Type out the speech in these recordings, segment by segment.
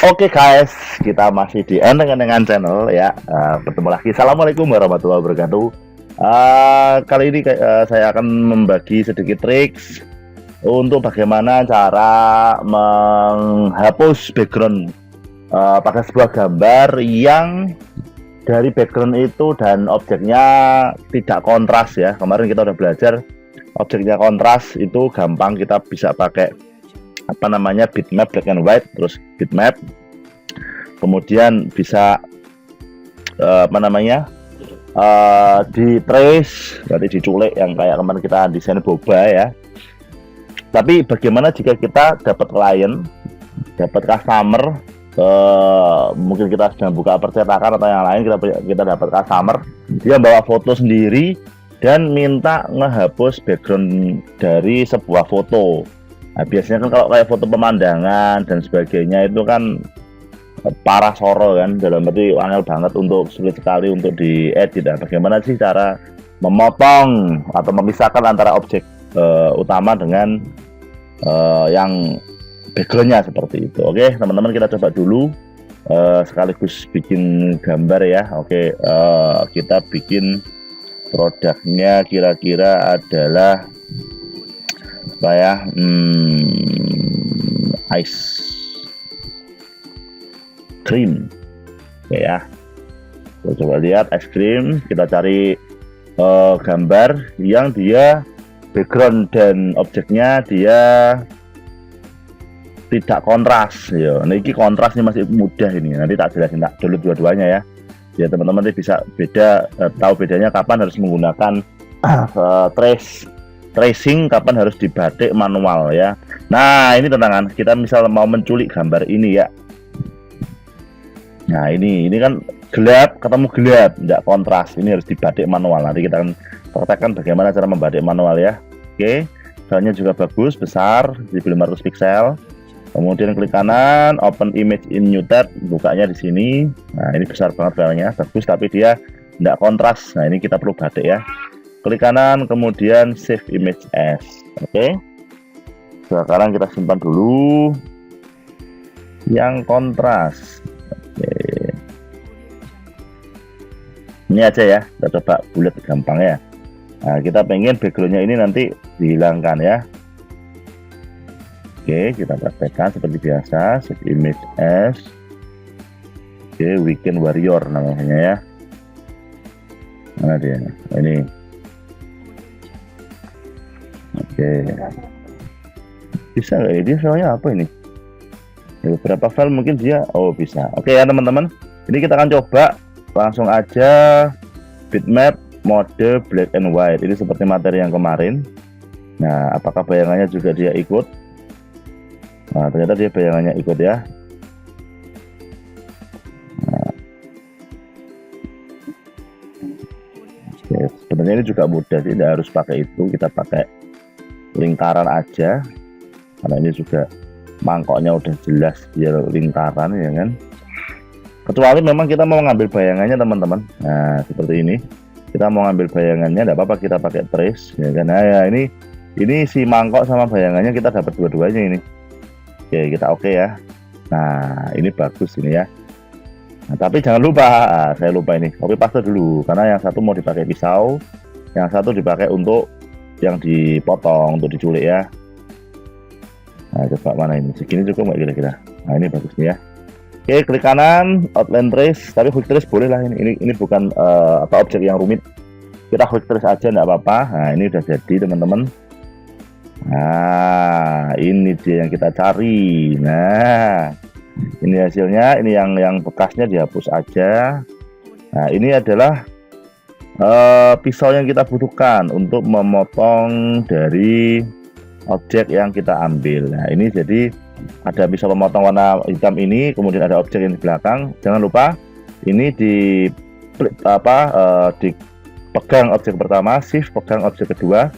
Oke guys, kita masih di Eneng-Enengan Channel ya. Bertemu lagi. Assalamualaikum warahmatullahi wabarakatuh. Kali ini saya akan membagi sedikit triks untuk bagaimana cara menghapus background pada sebuah gambar yang dari background itu dan objeknya tidak kontras ya. Kemarin kita udah belajar objeknya kontras itu gampang, kita bisa pakai apa namanya bitmap black and white, terus bitmap, kemudian bisa apa namanya di trace, berarti diculik yang kayak kemarin kita desain boba ya. Tapi bagaimana jika kita dapat klien, dapat customer, mungkin kita sedang buka percetakan atau yang lain, kita dapat customer, dia bawa foto sendiri dan minta ngehapus background dari sebuah foto. Nah, biasanya kan kalau kayak foto pemandangan dan sebagainya itu kan parah soro kan, dalam arti angel banget, untuk sulit sekali untuk diedit. Nah, bagaimana sih cara memotong atau memisahkan antara objek utama dengan yang backgroundnya seperti itu. Oke teman-teman, kita coba dulu sekaligus bikin gambar ya. Oke, kita bikin produknya kira-kira adalah apa ya, ice cream. Oke ya, kita coba lihat ice cream. Kita cari gambar yang dia background dan objeknya dia tidak kontras ya. Nah, ini kontras ini masih mudah ini, nanti tak jelasin tak dulu dua-duanya ya. Ya teman-teman bisa beda, tahu bedanya kapan harus menggunakan tracing, kapan harus dibatik manual ya. Nah ini tantangan kita, misal mau menculik gambar ini ya. Nah ini kan gelap ketemu gelap, tidak kontras, ini harus dibatik manual. Nanti kita akan praktekkan bagaimana cara membatik manual ya. Oke, filenya juga bagus, besar, 1500 pixel. Kemudian klik kanan, open image in new tab, bukanya di sini. Nah ini besar banget filenya, bagus, tapi dia tidak kontras. Nah ini kita perlu batik ya. Klik kanan, kemudian save image as. Oke, sekarang kita simpan dulu yang kontras. Oke, ini aja ya, kita coba bulat gampang ya. Nah kita pengen backgroundnya ini nanti dihilangkan ya. Oke, kita praktekkan seperti biasa, save image as. Oke, Weekend Warrior namanya ya. Mana dia? Ini. Oke, bisa nggak ya, dia filenya apa ini? Beberapa file mungkin dia, oh bisa. Oke ya teman-teman, ini kita akan coba langsung aja bitmap mode black and white. Ini seperti materi yang kemarin. Nah apakah bayangannya juga dia ikut? Nah ternyata dia bayangannya ikut ya. Nah, oke, sebenarnya ini juga mudah sih, tidak harus pakai itu, kita pakai lingkaran aja karena ini juga mangkoknya udah jelas biar lingkaran ya kan. Kecuali memang kita mau ngambil bayangannya teman-teman. Nah seperti ini, kita mau ngambil bayangannya tidak apa-apa, kita pakai trace ya kan. Nah ya, ini si mangkok sama bayangannya kita dapat dua-duanya ini. Oke, kita oke ya. Nah ini bagus ini ya. Nah, tapi jangan lupa, saya lupa ini, copy paste dulu karena yang satu mau dipakai pisau, yang satu dipakai untuk yang dipotong untuk diculik ya. Nah coba mana ini, segini cukup nggak kira-kira? Nah ini bagus nih ya. Oke, klik kanan, outline trace, tapi quick trace boleh lah, ini bukan apa objek yang rumit, kita quick trace aja nggak apa-apa. Nah ini udah jadi teman-teman. Nah ini dia yang kita cari. Nah ini hasilnya, ini yang bekasnya dihapus aja. Nah ini adalah pisau yang kita butuhkan untuk memotong dari objek yang kita ambil. Nah ini jadi ada pisau pemotong warna hitam ini, kemudian ada objek yang di belakang. Jangan lupa ini dipegang objek pertama, shift pegang objek kedua,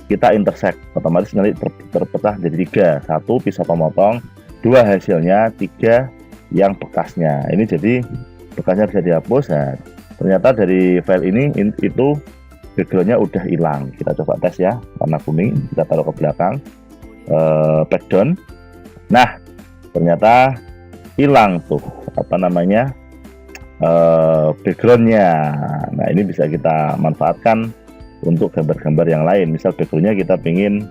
kita intersect, otomatis nanti terpecah jadi 3, 1 pisau pemotong, 2 hasilnya, 3 yang bekasnya. Ini jadi bekasnya bisa dihapus. Nah ternyata dari file ini itu backgroundnya udah hilang. Kita coba tes ya, warna kuning kita taruh ke belakang, background. Nah ternyata hilang tuh apa namanya backgroundnya. Nah ini bisa kita manfaatkan untuk gambar-gambar yang lain. Misal backgroundnya kita pingin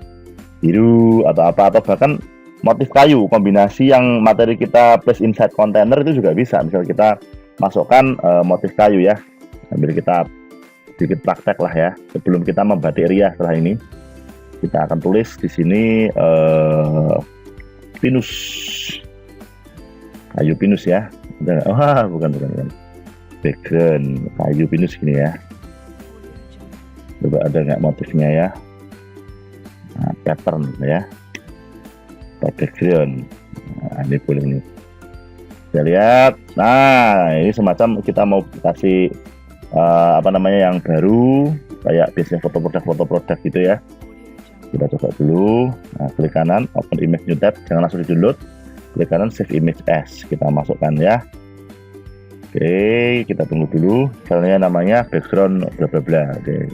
biru atau apa, atau bahkan motif kayu, kombinasi yang materi kita place inside container itu juga bisa. Misal kita masukkan motif kayu ya, sambil kita sedikit praktek lah ya sebelum kita membatik ria. Setelah ini kita akan tulis di sini pinus, kayu pinus ya. Wah, bukan background kayu pinus gini ya. Coba ada nggak motifnya ya. Nah, pattern ya, background. Nah, ini boleh nih, kita lihat. Nah ini semacam kita mau kasih apa namanya yang baru, kayak biasanya foto produk gitu ya. Kita coba dulu. Nah, klik kanan open image new tab, jangan langsung di download, klik kanan save image as, kita masukkan ya. Oke, kita tunggu dulu, filenya namanya background bla bla bla. Oke,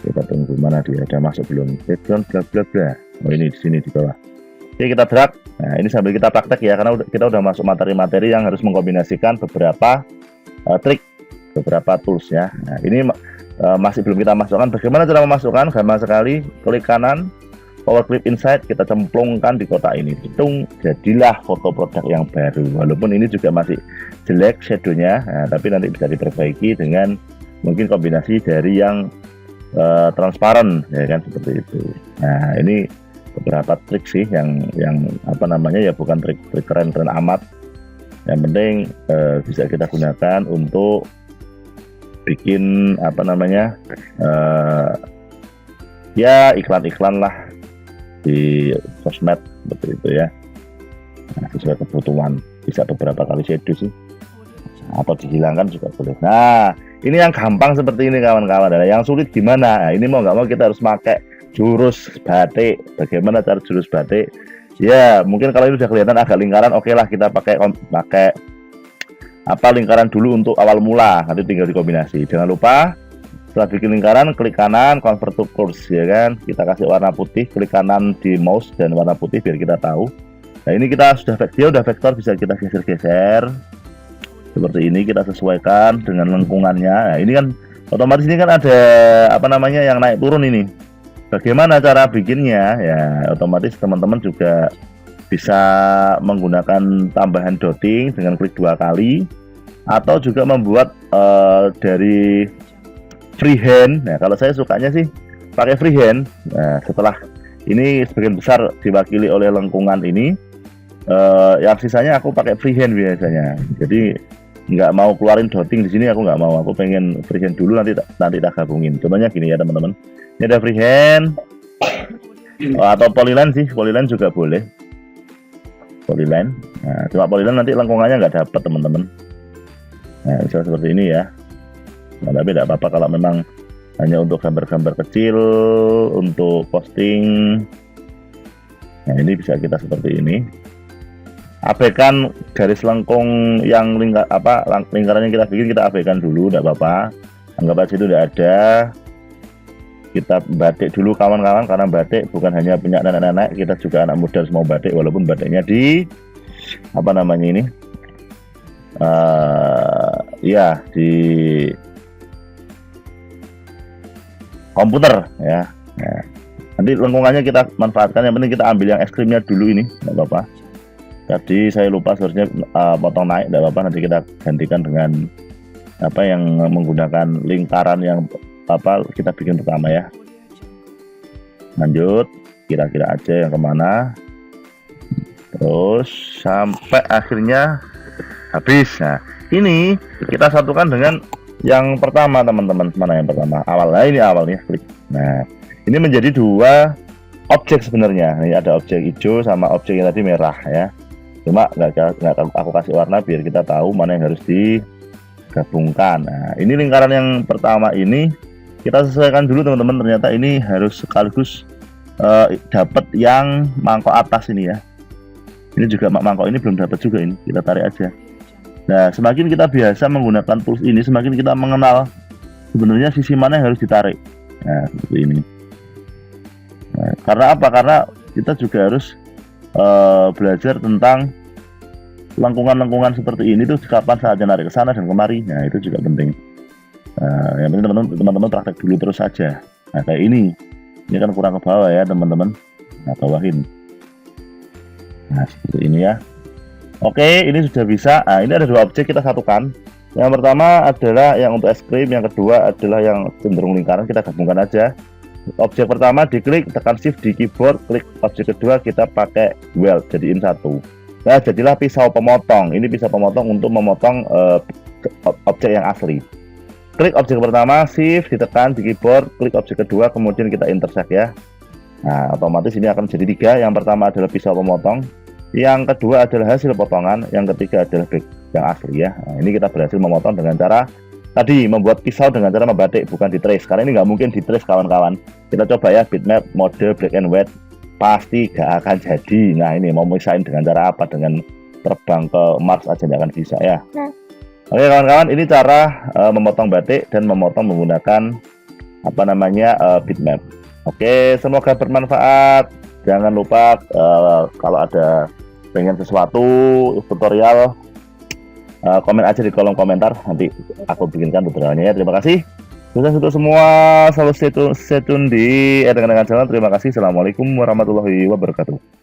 kita tunggu mana dia, ada masuk belum, background bla bla bla. Oh ini di sini di bawah. Oke, kita drag. Nah ini sambil kita praktek ya, karena kita udah masuk materi-materi yang harus mengkombinasikan beberapa trik, beberapa tools ya. Nah ini masih belum kita masukkan. Bagaimana cara memasukkan? Gampang sekali, klik kanan power clip inside, kita cemplungkan di kotak ini, hitung, jadilah foto produk yang baru. Walaupun ini juga masih jelek shadownya, nah, tapi nanti bisa diperbaiki dengan mungkin kombinasi dari yang transparan ya kan, seperti itu. Nah ini beberapa trik sih yang apa namanya ya, bukan trik keren-keren amat, yang penting bisa kita gunakan untuk bikin apa namanya ya iklan-iklan lah di sosmed seperti itu ya. Nah, sesuai kebutuhan, bisa beberapa kali shadow sih, atau dihilangkan juga boleh. Nah ini yang gampang seperti ini kawan-kawan. Yang sulit gimana? Nah, ini mau nggak mau kita harus pakai jurus batik. Bagaimana cara jurus batik? Ya mungkin kalau ini sudah kelihatan agak lingkaran, oke lah kita pakai apa lingkaran dulu untuk awal mula, nanti tinggal dikombinasi. Jangan lupa setelah bikin lingkaran klik kanan convert to course ya kan, kita kasih warna putih, klik kanan di mouse dan warna putih biar kita tahu. Nah ini kita sudah vektor, bisa kita geser-geser seperti ini, kita sesuaikan dengan lengkungannya. Nah ini kan otomatis ini kan ada apa namanya yang naik turun ini. Bagaimana cara bikinnya ya, otomatis teman-teman juga bisa menggunakan tambahan dotting dengan klik 2 kali, atau juga membuat dari freehand. Nah kalau saya sukanya sih pakai freehand. Nah setelah ini sebagian besar diwakili oleh lengkungan ini, yang sisanya aku pakai freehand biasanya. Jadi nggak mau keluarin dotting di sini, aku nggak mau, aku pengen freehand dulu, nanti tak gabungin. Contohnya gini ya teman-teman, ini ada freehand atau polyline sih, polyline juga boleh, polyline. Nah cuma polyline nanti lengkungannya nggak dapat teman-teman. Nah bisa seperti ini ya. Nah, tapi tidak apa-apa kalau memang hanya untuk gambar-gambar kecil untuk posting. Nah ini bisa kita seperti ini. Abaikan garis lengkung yang lingkaran yang kita bikin, kita abaikan dulu, tidak apa-apa. Anggap aja itu tidak ada. Kita batik dulu kawan-kawan, karena batik bukan hanya punya nenek-nenek, kita juga anak muda harus mau batik, walaupun batiknya di apa namanya ini ya di komputer ya. Nah, nanti lengkungannya kita manfaatkan, yang penting kita ambil yang es krimnya dulu ini, tidak apa-apa. Tadi saya lupa seharusnya potong naik, tidak apa-apa, nanti kita gantikan dengan apa yang menggunakan lingkaran yang apa kita bikin pertama ya. Lanjut, kira-kira aja yang kemana, terus sampai akhirnya habis. Nah ini kita satukan dengan yang pertama teman-teman. Mana yang pertama? Awalnya ini awalnya klik. Nah ini menjadi 2 objek sebenarnya. Ini ada objek hijau sama objek yang tadi merah ya. Cuma nggak aku kasih warna biar kita tahu mana yang harus digabungkan. Nah ini lingkaran yang pertama ini kita sesuaikan dulu teman-teman. Ternyata ini harus sekaligus dapat yang mangkok atas ini ya. Ini juga mangkok ini belum dapat juga, ini kita tarik aja. Nah semakin kita biasa menggunakan tools ini, semakin kita mengenal sebenarnya sisi mana yang harus ditarik. Nah seperti ini. Nah, karena apa? Karena kita juga harus belajar tentang lengkungan-lengkungan seperti ini tuh kapan saatnya narik ke sana dan kemari. Nah, itu juga penting. Yang penting teman-teman praktek dulu terus saja. Nah, kayak ini kan kurang ke bawah ya teman-teman. Nah, bawahin. Nah, seperti ini ya. Oke, ini sudah bisa. Nah, ini ada dua objek kita satukan. Yang pertama adalah yang untuk es krim, yang kedua adalah yang cenderung lingkaran, kita gabungkan aja. Objek pertama diklik, tekan shift di keyboard, klik objek kedua kita pakai weld, jadiin satu. Nah, jadilah pisau pemotong. Ini pisau pemotong untuk memotong objek yang asli. Klik objek pertama, shift ditekan di keyboard, klik objek kedua, kemudian kita intersect ya. Nah, otomatis ini akan jadi tiga. Yang pertama adalah pisau pemotong, yang kedua adalah hasil potongan, yang ketiga adalah back yang asli ya. Nah, ini kita berhasil memotong dengan cara tadi membuat pisau dengan cara membatik, bukan di trace, karena ini nggak mungkin di trace kawan-kawan. Kita coba ya bitmap mode black and white, pasti gak akan jadi. Nah, ini mau misahin dengan cara apa? Dengan terbang ke Mars aja nggak akan bisa ya. Oke kawan-kawan, ini cara memotong batik dan memotong menggunakan apa namanya bitmap. Oke, semoga bermanfaat. Jangan lupa kalau ada pengen sesuatu tutorial, komen aja di kolom komentar, nanti aku bikinkan tutorialnya ya. Terima kasih. Sukses untuk semua, selalu stay tune di dengan jalan. Terima kasih. Assalamualaikum warahmatullahi wabarakatuh.